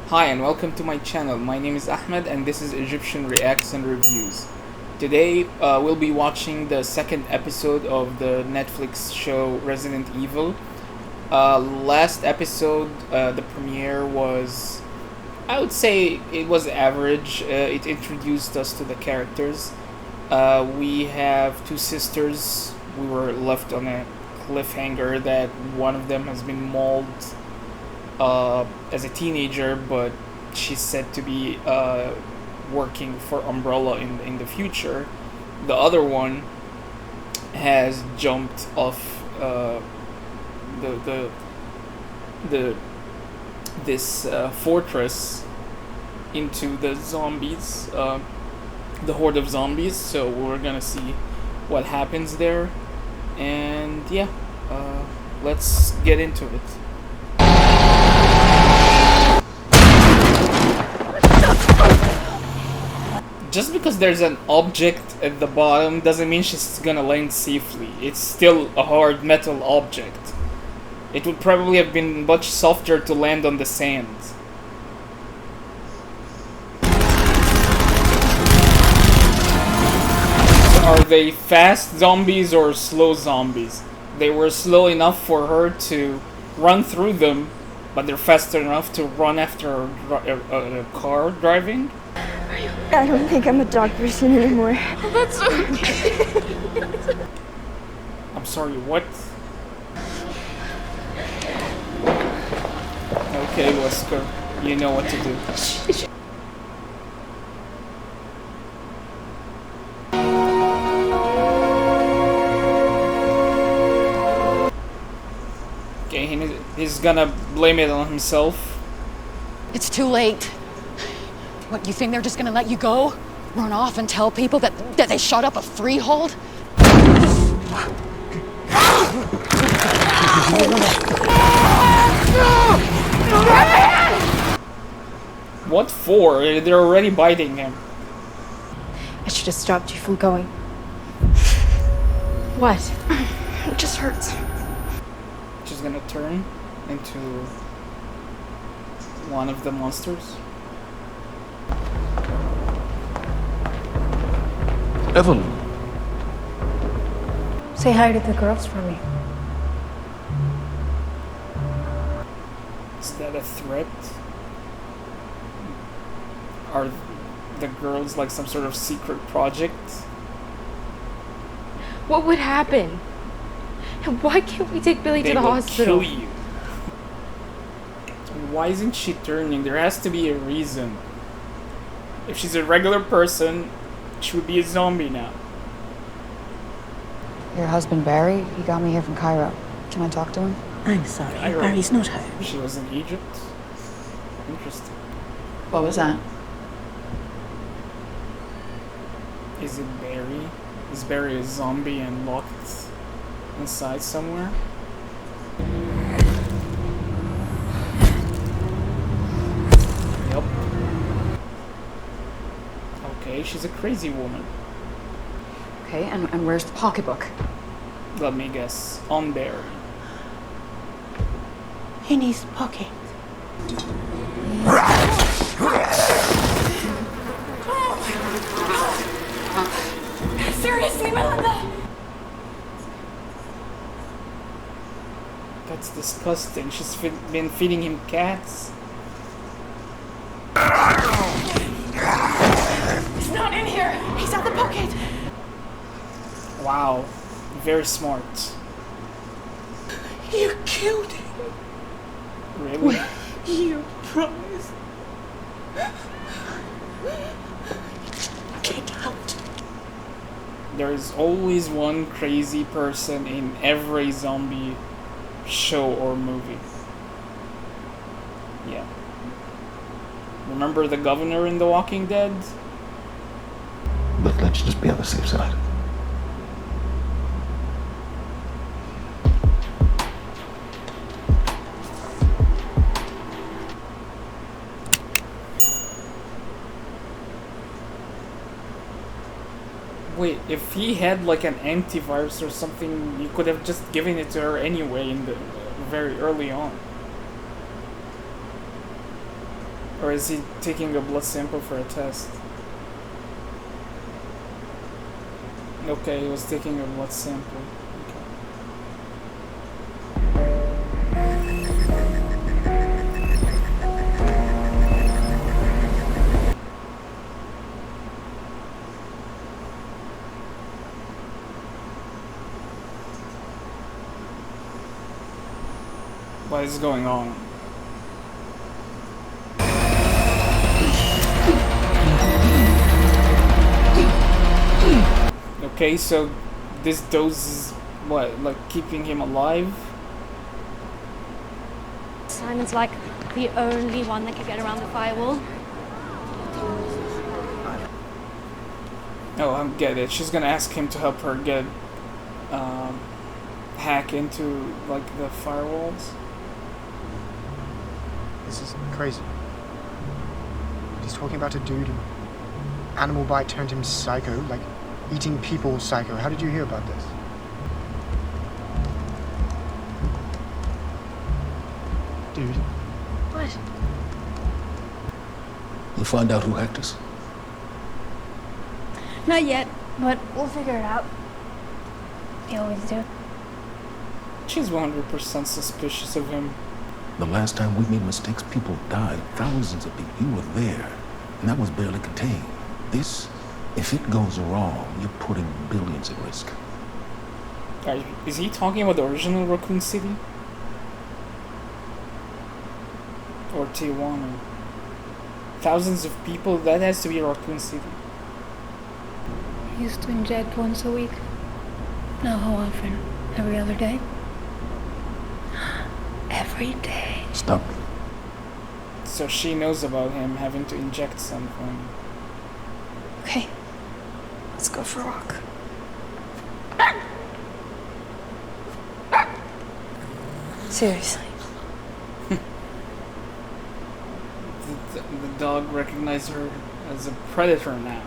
Hi and welcome to my channel. My name is Ahmed and this is Egyptian Reacts and Reviews. Today we'll be watching the second episode of the Netflix show Resident Evil. Last episode, the premiere was, I would say it was average. It introduced us to the characters. We have two sisters. We were left on a cliffhanger that one of them has been mauled as a teenager, but she's said to be working for Umbrella in the future. The other one has jumped off the this fortress into the zombies, the horde of zombies. So we're gonna see what happens there, and yeah, let's get into it. Just because there's an object at the bottom doesn't mean she's gonna land safely. It's still a hard metal object. It would probably have been much softer to land on the sand. Are they fast zombies or slow zombies? They were slow enough for her to run through them, but they're faster enough to run after a car driving? I don't think I'm a dog person anymore. That's okay. I'm sorry, what? Okay, Wesker, you know what to do. Okay, he's gonna blame it on himself. It's too late. What, you think they're just gonna let you go? Run off and tell people that they shot up a freehold? What for? They're already biting him. I should have stopped you from going. What? It just hurts. She's gonna turn into one of the monsters. Evelyn. Say hi to the girls for me. Is that a threat? Are the girls like some sort of secret project? What would happen? And why can't we take Billy They to the will hospital? kill you. Why isn't she turning? There has to be a reason. If she's a regular person, she would be a zombie now. Your husband, Barry, he got me here from Cairo. Can I talk to him? I'm sorry, Cairo. Barry's not home. She was in Egypt? Interesting. What was that? Is it Barry? Is Barry a zombie and locked inside somewhere? Yep. Okay, she's a crazy woman. Okay, and where's the pocketbook? Let me guess. On Barry. In his pocket. Seriously, Melinda? That's disgusting. She's been feeding him cats. He's not in here. He's at the pocket. Wow. Very smart. You killed him. Really? You promised. Get out. There is always one crazy person in every zombie show or movie. Yeah. Remember the governor in The Walking Dead? But let's just be on the safe side. Wait, if he had like an antivirus or something, you could have just given it to her anyway in the very early on. Or is he taking a blood sample for a test? Okay, he was taking a blood sample. What is going on? Okay, so this dose is what, like keeping him alive? Simon's like the only one that can get around the firewall. Oh, I get it. She's gonna ask him to help her get hack into like the firewalls. This is crazy. He's talking about a dude. Animal bite turned him psycho, like eating people psycho. How did you hear about this? Dude. What? We'll find out who hacked us. Not yet, but we'll figure it out. We always do. She's 100% suspicious of him. The last time we made mistakes, people died. Thousands of people. You were there. And that was barely contained. This, if it goes wrong, you're putting billions at risk. Is he talking about the original Raccoon City? Or Tijuana? Thousands of people? That has to be Raccoon City. I used to inject once a week. Now how often? Every other day? Every day. Stop. So she knows about him having to inject something. Okay. Let's go for a walk. Seriously. The dog recognized her as a predator now.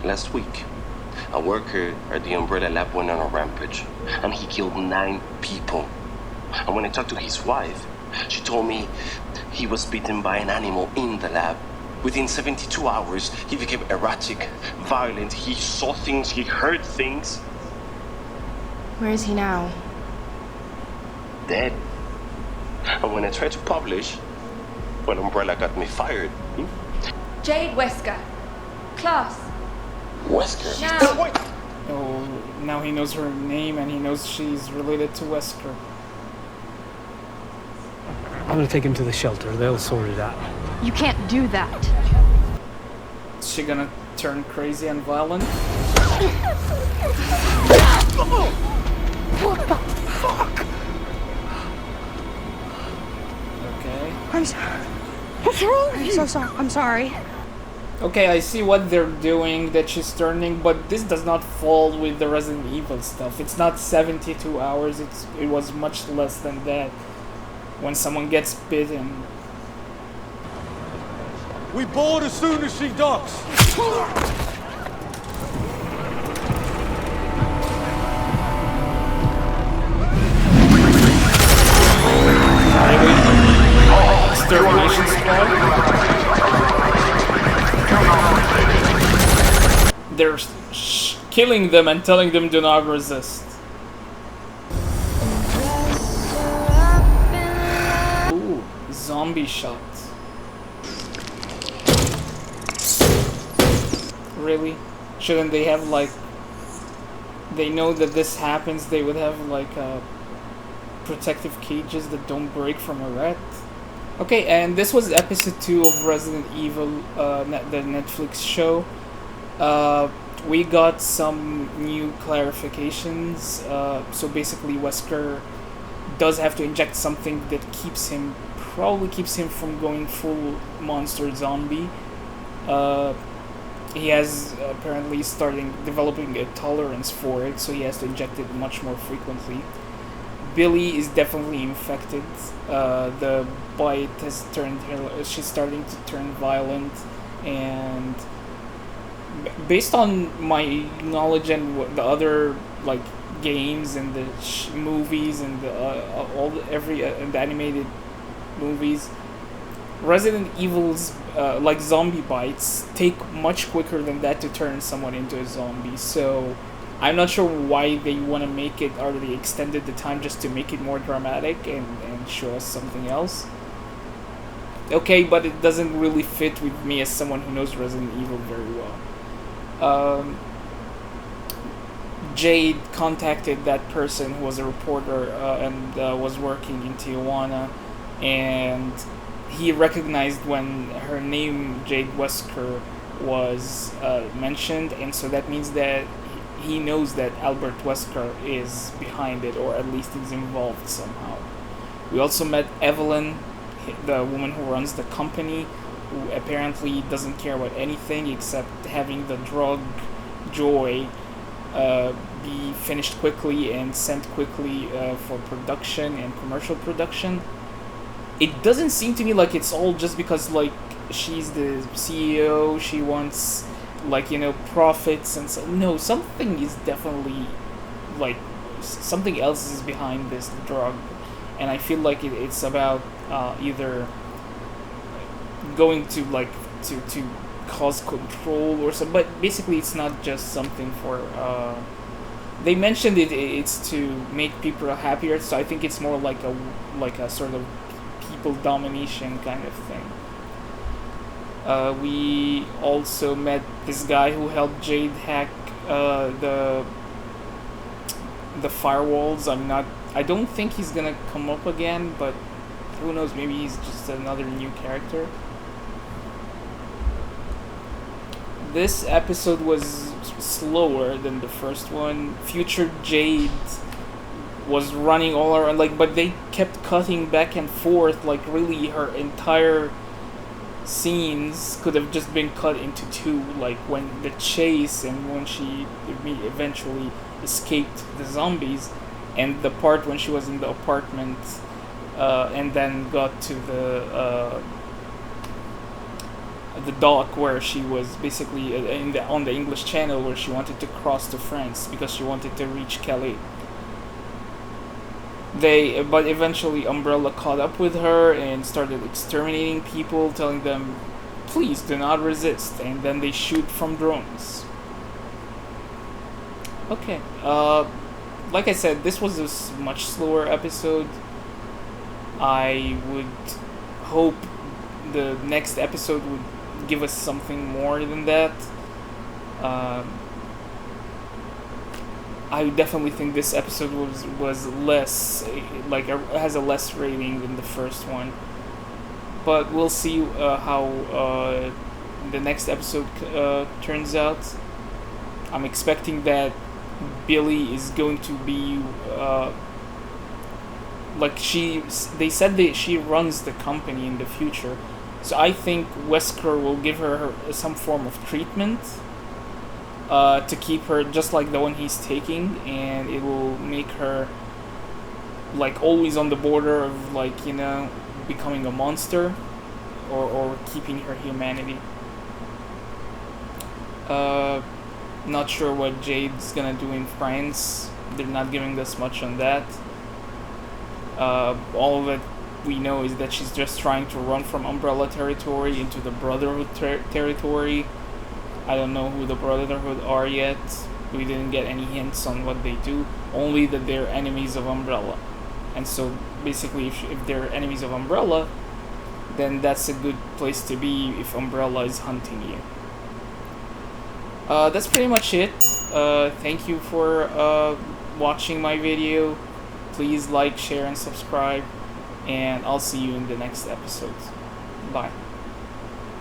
Last week, a worker at the Umbrella Lab went on a rampage, and he killed 9 people. And when I talked to his wife, she told me he was bitten by an animal in the lab. Within 72 hours, he became erratic, violent. He saw things, he heard things. Where is he now? Dead. And when I tried to publish, well, Umbrella got me fired. Jade Wesker. Class. Wesker? Now. Wait! Oh, now he knows her name and he knows she's related to Wesker. I'm gonna take him to the shelter. They'll sort it out. You can't do that. Is she gonna turn crazy and violent? What the fuck? Okay. I'm sorry. What's wrong? I'm so sorry. I'm sorry. Okay, I see what they're doing, that she's turning, but this does not fall with the Resident Evil stuff. It's not 72 hours, it was much less than that. When someone gets bitten. We board as soon as she docks. Extermination squad? They're killing them and telling them do not resist. Ooh, zombie shot. Really? Shouldn't they have like... They know that this happens, they would have like protective cages that don't break from a rat? Okay, and this was episode 2 of Resident Evil, the Netflix show. We got some new clarifications. So basically Wesker does have to inject something that probably keeps him from going full monster zombie. He has apparently developing a tolerance for it, so he has to inject it much more frequently. Billy is definitely infected. The bite has turned her, she's starting to turn violent, and based on my knowledge and the other like games and the movies and the animated movies, Resident Evil's like zombie bites take much quicker than that to turn someone into a zombie. So I'm not sure why they want to make it, or they extended the time just to make it more dramatic and show us something else. Okay, but it doesn't really fit with me as someone who knows Resident Evil very well. Jade contacted that person who was a reporter and was working in Tijuana, and he recognized when her name, Jade Wesker, was mentioned, and so that means that he knows that Albert Wesker is behind it, or at least he's involved somehow. We also met Evelyn, the woman who runs the company, who apparently doesn't care about anything except having the drug Joy be finished quickly and sent quickly for production and commercial production. It doesn't seem to me like it's all just because, like, she's the CEO, she wants, like, you know, profits and so. No, something is definitely, like, something else is behind this drug, and I feel like it's about either going to, like, to cause control or something, but basically it's not just something for, they mentioned it's to make people happier, so I think it's more like a sort of people domination kind of thing. We also met this guy who helped Jade hack the firewalls. I don't think he's gonna come up again, but who knows, maybe he's just another new character. This episode was slower than the first one. Future Jade was running all around, like, but they kept cutting back and forth, like, really her entire scenes could have just been cut into two, like when the chase and when she eventually escaped the zombies, and the part when she was in the apartment and then got to the dock where she was basically on the English Channel, where she wanted to cross to France because she wanted to reach Calais. But eventually Umbrella caught up with her and started exterminating people, telling them, please do not resist, and then they shoot from drones. Okay, like I said, this was a much slower episode. I would hope the next episode would give us something more than that. I definitely think this episode was less, like, has a less rating than the first one. But we'll see how the next episode turns out. I'm expecting that Billy is going to be like, they said that she runs the company in the future, so I think Wesker will give her some form of treatment to keep her just like the one he's taking, and it will make her, like, always on the border of, like, you know, becoming a monster or keeping her humanity. Not sure what Jade's gonna do in France. They're not giving us much on that. All that we know is that she's just trying to run from Umbrella territory into the Brotherhood territory. I don't know who the Brotherhood are yet. We didn't get any hints on what they do. Only that they're enemies of Umbrella. And so basically if they're enemies of Umbrella, then that's a good place to be if Umbrella is hunting you. That's pretty much it. Thank you for watching my video. Please like, share, and subscribe. And I'll see you in the next episode. Bye.